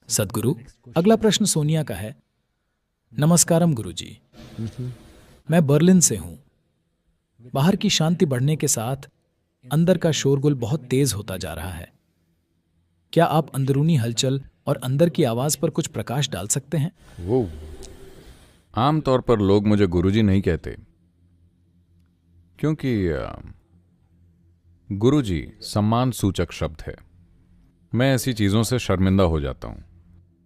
सद्गुरु, अगला प्रश्न सोनिया का है। नमस्कारम गुरुजी, मैं बर्लिन से हूँ। बाहर की शांति बढ़ने के साथ अंदर का शोरगुल बहुत तेज होता जा रहा है। क्या आप अंदरूनी हलचल और अंदर की आवाज पर कुछ प्रकाश डाल सकते हैं? वो आमतौर पर लोग मुझे गुरुजी नहीं कहते, क्योंकि गुरुजी सम्मान सूचक शब्द है। मैं ऐसी चीजों से शर्मिंदा हो जाता हूं।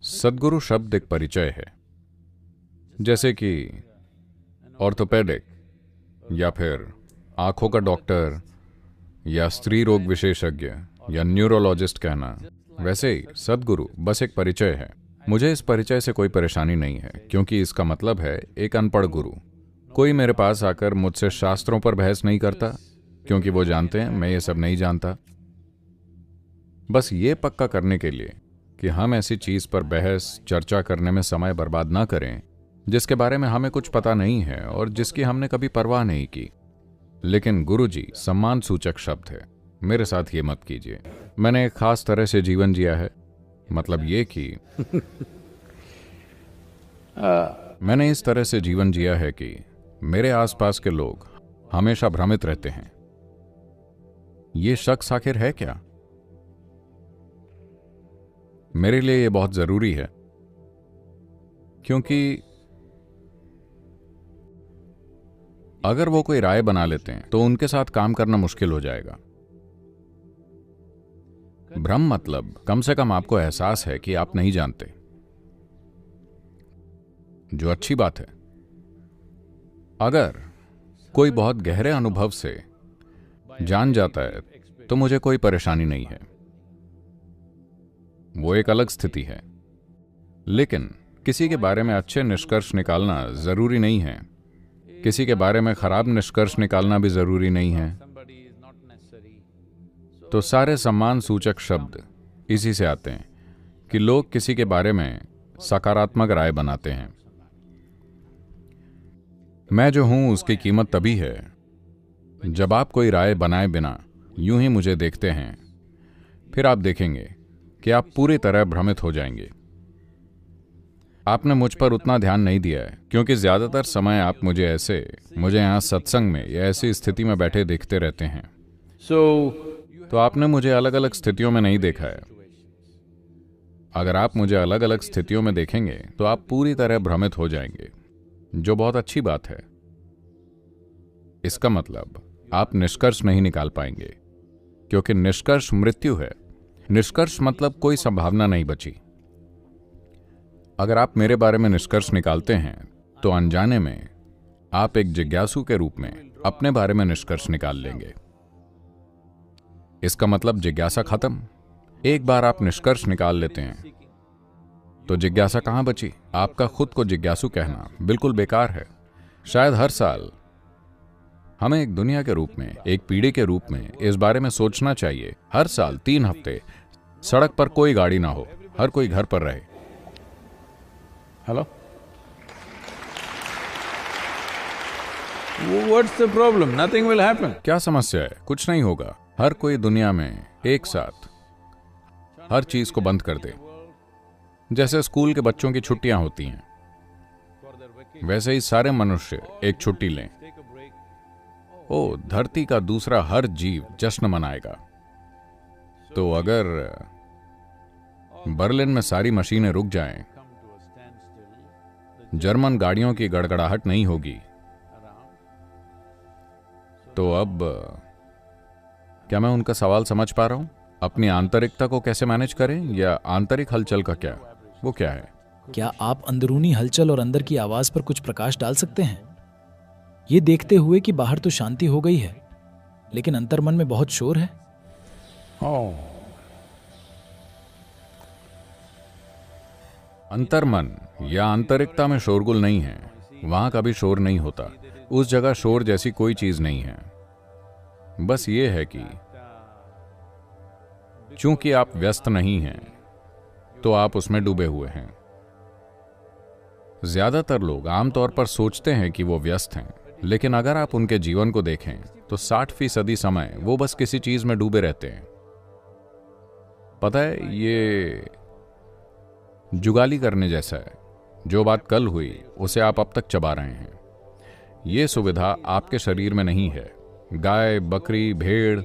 सद्गुरु शब्द एक परिचय है, जैसे कि ऑर्थोपेडिक या फिर आंखों का डॉक्टर या स्त्री रोग विशेषज्ञ या न्यूरोलॉजिस्ट कहना। वैसे ही सद्गुरु बस एक परिचय है। मुझे इस परिचय से कोई परेशानी नहीं है, क्योंकि इसका मतलब है एक अनपढ़ गुरु। कोई मेरे पास आकर मुझसे शास्त्रों पर बहस नहीं करता, क्योंकि वो जानते हैं मैं ये सब नहीं जानता। बस ये पक्का करने के लिए कि हम ऐसी चीज पर बहस चर्चा करने में समय बर्बाद ना करें जिसके बारे में हमें कुछ पता नहीं है और जिसकी हमने कभी परवाह नहीं की। लेकिन गुरुजी सम्मान सूचक शब्द है, मेरे साथ ये मत कीजिए। मैंने एक खास तरह से जीवन जिया है, मतलब ये कि मैंने इस तरह से जीवन जिया है कि मेरे आसपास के लोग हमेशा भ्रमित रहते हैं। ये शख्स आखिर है क्या? मेरे लिए ये बहुत जरूरी है, क्योंकि अगर वो कोई राय बना लेते हैं तो उनके साथ काम करना मुश्किल हो जाएगा। भ्रम मतलब कम से कम आपको एहसास है कि आप नहीं जानते, जो अच्छी बात है। अगर कोई बहुत गहरे अनुभव से जान जाता है तो मुझे कोई परेशानी नहीं है, वो एक अलग स्थिति है। लेकिन किसी के बारे में अच्छे निष्कर्ष निकालना जरूरी नहीं है, किसी के बारे में खराब निष्कर्ष निकालना भी जरूरी नहीं है। तो सारे सम्मान सूचक शब्द इसी से आते हैं कि लोग किसी के बारे में सकारात्मक राय बनाते हैं। मैं जो हूं उसकी कीमत तभी है जब आप कोई राय बनाए बिना यूं ही मुझे देखते हैं। फिर आप देखेंगे कि आप पूरी तरह भ्रमित हो जाएंगे। आपने मुझ पर उतना ध्यान नहीं दिया है, क्योंकि ज्यादातर समय आप मुझे यहां सत्संग में या ऐसी स्थिति में बैठे देखते रहते हैं। तो आपने मुझे अलग अलग स्थितियों में नहीं देखा है। अगर आप मुझे अलग अलग स्थितियों में देखेंगे तो आप पूरी तरह भ्रमित हो जाएंगे, जो बहुत अच्छी बात है। इसका मतलब आप निष्कर्ष नहीं निकाल पाएंगे, क्योंकि निष्कर्ष मृत्यु है। निष्कर्ष मतलब कोई संभावना नहीं बची। अगर आप मेरे बारे में निष्कर्ष निकालते हैं तो अनजाने में आप एक जिज्ञासु के रूप में अपने बारे में निष्कर्ष निकाल लेंगे। इसका मतलब जिज्ञासा खत्म। एक बार आप निष्कर्ष निकाल लेते हैं तो जिज्ञासा कहां बची? आपका खुद को जिज्ञासु कहना बिल्कुल बेकार है। शायद हर साल हमें एक दुनिया के रूप में, एक पीढ़ी के रूप में इस बारे में सोचना चाहिए। हर साल 3 हफ्ते सड़क पर कोई गाड़ी ना हो, हर कोई घर पर रहे। Hello, what's the problem? Nothing will happen. क्या समस्या है? कुछ नहीं होगा। हर कोई दुनिया में एक साथ हर चीज को बंद कर दे। जैसे स्कूल के बच्चों की छुट्टियां होती हैं, वैसे ही सारे मनुष्य एक छुट्टी लें। ओ, धरती का दूसरा हर जीव जश्न मनाएगा। तो अगर बर्लिन में सारी मशीनें रुक जाएं, जर्मन गाड़ियों की गड़गड़ाहट नहीं होगी, तो अब क्या मैं उनका सवाल समझ पा रहा हूं? अपनी आंतरिकता को कैसे मैनेज करें, या आंतरिक हलचल का क्या, वो क्या है? क्या आप अंदरूनी हलचल और अंदर की आवाज पर कुछ प्रकाश डाल सकते हैं, ये देखते हुए कि बाहर तो शांति हो गई है लेकिन अंतर्मन में बहुत शोर है? अंतर्मन या आंतरिकता में शोरगुल नहीं है, वहां कभी शोर नहीं होता। उस जगह शोर जैसी कोई चीज नहीं है। बस ये है कि चूंकि आप व्यस्त नहीं हैं तो आप उसमें डूबे हुए हैं। ज्यादातर लोग आमतौर पर सोचते हैं कि वो व्यस्त हैं, लेकिन अगर आप उनके जीवन को देखें तो 60% समय वो बस किसी चीज में डूबे रहते हैं। पता है, ये जुगाली करने जैसा है। जो बात कल हुई उसे आप अब तक चबा रहे हैं। ये सुविधा आपके शरीर में नहीं है। गाय, बकरी, भेड़,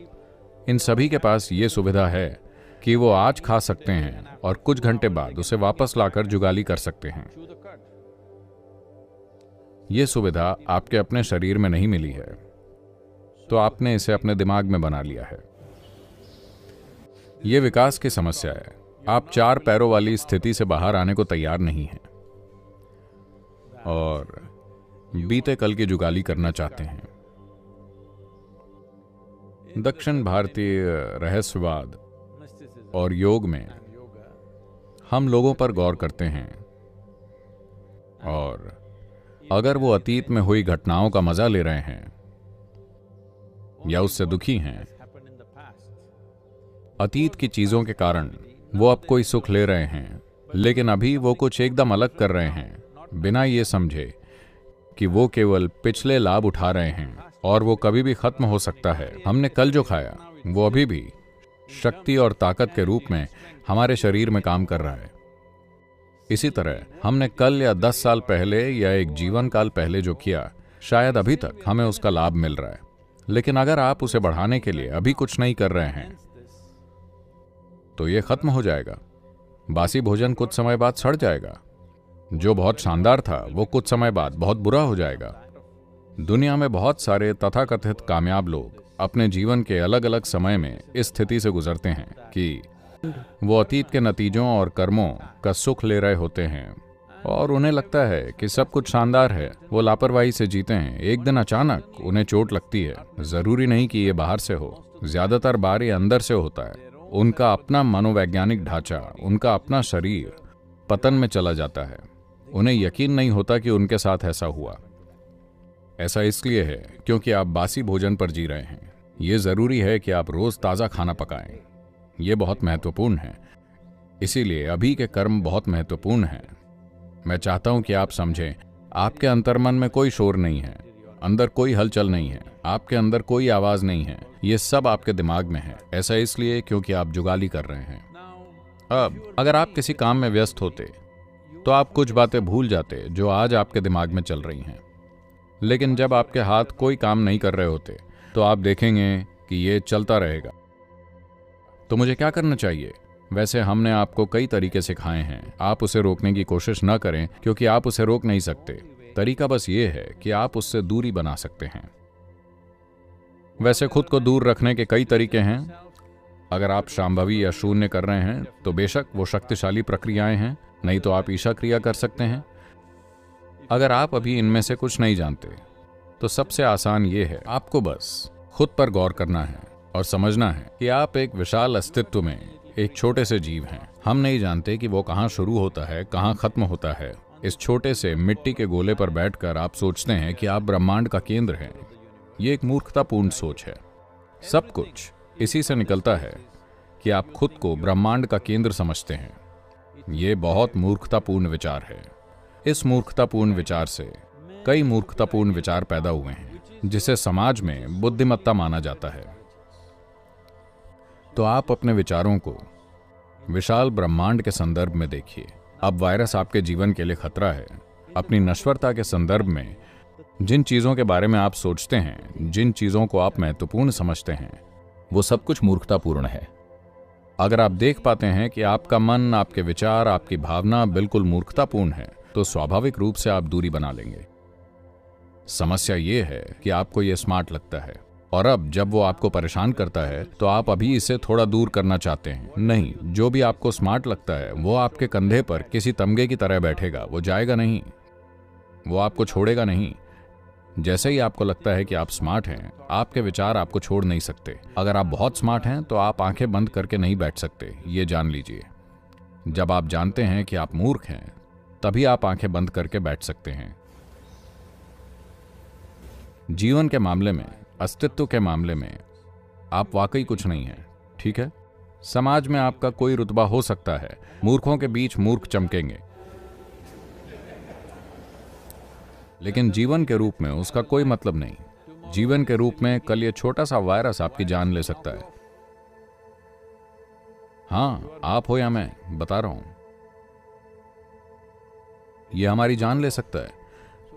इन सभी के पास ये सुविधा है कि वो आज खा सकते हैं और कुछ घंटे बाद उसे वापस लाकर जुगाली कर सकते हैं। ये सुविधा आपके अपने शरीर में नहीं मिली है, तो आपने इसे अपने दिमाग में बना लिया है। यह विकास की समस्या है। आप 4 पैरों वाली स्थिति से बाहर आने को तैयार नहीं हैं और बीते कल की जुगाली करना चाहते हैं। दक्षिण भारतीय रहस्यवाद और योग में हम लोगों पर गौर करते हैं और अगर वो अतीत में हुई घटनाओं का मजा ले रहे हैं या उससे दुखी हैं, अतीत की चीजों के कारण वो अब कोई सुख ले रहे हैं, लेकिन अभी वो कुछ एकदम अलग कर रहे हैं, बिना ये समझे कि वो केवल पिछले लाभ उठा रहे हैं और वो कभी भी खत्म हो सकता है। हमने कल जो खाया वो अभी भी शक्ति और ताकत के रूप में हमारे शरीर में काम कर रहा है। इसी तरह हमने कल या 10 साल पहले या एक जीवन काल पहले जो किया, शायद अभी तक हमें उसका लाभ मिल रहा है, लेकिन अगर आप उसे बढ़ाने के लिए अभी कुछ नहीं कर रहे हैं तो ये खत्म हो जाएगा। बासी भोजन कुछ समय बाद सड़ जाएगा। जो बहुत शानदार था वो कुछ समय बाद बहुत बुरा हो जाएगा। दुनिया में बहुत सारे तथाकथित कामयाब लोग अपने जीवन के अलग अलग समय में इस स्थिति से गुजरते हैं कि वो अतीत के नतीजों और कर्मों का सुख ले रहे होते हैं और उन्हें लगता है कि सब कुछ शानदार है। वो लापरवाही से जीते हैं। एक दिन अचानक उन्हें चोट लगती है। जरूरी नहीं कि ये बाहर से हो, ज्यादातर बार ये अंदर से होता है। उनका अपना मनोवैज्ञानिक ढांचा, उनका अपना शरीर पतन में चला जाता है। उन्हें यकीन नहीं होता कि उनके साथ ऐसा हुआ। ऐसा इसलिए है क्योंकि आप बासी भोजन पर जी रहे हैं। ये जरूरी है कि आप रोज ताजा खाना पकाएं। ये बहुत महत्वपूर्ण है। इसीलिए अभी के कर्म बहुत महत्वपूर्ण हैं। मैं चाहता हूं कि आप समझें, आपके अंतर्मन में कोई शोर नहीं है, अंदर कोई हलचल नहीं है, आपके अंदर कोई आवाज नहीं है। ये सब आपके दिमाग में है। ऐसा इसलिए क्योंकि आप जुगाली कर रहे हैं। अब अगर आप किसी काम में व्यस्त होते तो आप कुछ बातें भूल जाते जो आज आपके दिमाग में चल रही हैं। लेकिन जब आपके हाथ कोई काम नहीं कर रहे होते तो आप देखेंगे कि ये चलता रहेगा। तो मुझे क्या करना चाहिए? वैसे हमने आपको कई तरीके सिखाए हैं। आप उसे रोकने की कोशिश न करें क्योंकि आप उसे रोक नहीं सकते। तरीका बस ये है कि आप उससे दूरी बना सकते हैं। वैसे खुद को दूर रखने के कई तरीके हैं। अगर आप शांभवी या शून्य कर रहे हैं तो बेशक वो शक्तिशाली प्रक्रियाएं हैं, नहीं तो आप ईशा क्रिया कर सकते हैं। अगर आप अभी इनमें से कुछ नहीं जानते तो सबसे आसान ये है, आपको बस खुद पर गौर करना है और समझना है कि आप एक विशाल अस्तित्व में एक छोटे से जीव हैं। हम नहीं जानते कि वो कहाँ शुरू होता है, कहाँ खत्म होता है। इस छोटे से मिट्टी के गोले पर बैठकर आप सोचते हैं कि आप ब्रह्मांड का केंद्र हैं। ये एक मूर्खतापूर्ण सोच है। सब कुछ इसी से निकलता है कि आप खुद को ब्रह्मांड का केंद्र समझते हैं। ये बहुत मूर्खतापूर्ण विचार है। इस मूर्खतापूर्ण विचार से कई मूर्खतापूर्ण विचार पैदा हुए हैं जिसे समाज में बुद्धिमत्ता माना जाता है। तो आप अपने विचारों को विशाल ब्रह्मांड के संदर्भ में देखिए। अब वायरस आपके जीवन के लिए खतरा है। अपनी नश्वरता के संदर्भ में जिन चीजों के बारे में आप सोचते हैं, जिन चीजों को आप महत्वपूर्ण समझते हैं, वो सब कुछ मूर्खतापूर्ण है। अगर आप देख पाते हैं कि आपका मन, आपके विचार, आपकी भावना बिल्कुल मूर्खतापूर्ण है तो स्वाभाविक रूप से आप दूरी बना लेंगे। समस्या ये है कि आपको ये स्मार्ट लगता है और अब जब वो आपको परेशान करता है तो आप अभी इसे थोड़ा दूर करना चाहते हैं। नहीं, जो भी आपको स्मार्ट लगता है वो आपके कंधे पर किसी तमगे की तरह बैठेगा। वो जाएगा नहीं, वो आपको छोड़ेगा नहीं। जैसे ही आपको लगता है कि आप स्मार्ट हैं, आपके विचार आपको छोड़ नहीं सकते। अगर आप बहुत स्मार्ट हैं तो आप आंखें बंद करके नहीं बैठ सकते, ये जान लीजिए। जब आप जानते हैं कि आप मूर्ख हैं तभी आप आंखें बंद करके बैठ सकते हैं। जीवन के मामले में, अस्तित्व के मामले में आप वाकई कुछ नहीं हैं, ठीक है? समाज में आपका कोई रुतबा हो सकता है, मूर्खों के बीच मूर्ख चमकेंगे, लेकिन जीवन के रूप में उसका कोई मतलब नहीं। जीवन के रूप में कल ये छोटा सा वायरस आपकी जान ले सकता है। हाँ, आप हो या मैं, बता रहा हूं। ये हमारी जान ले सकता है।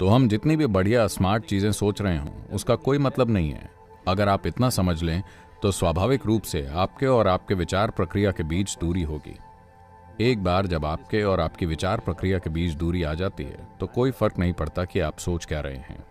तो हम जितनी भी बढ़िया स्मार्ट चीजें सोच रहे हों, उसका कोई मतलब नहीं है। अगर आप इतना समझ लें तो स्वाभाविक रूप से आपके और आपके विचार प्रक्रिया के बीच दूरी होगी। एक बार जब आपके और आपकी विचार प्रक्रिया के बीच दूरी आ जाती है तो कोई फर्क नहीं पड़ता कि आप सोच क्या रहे हैं।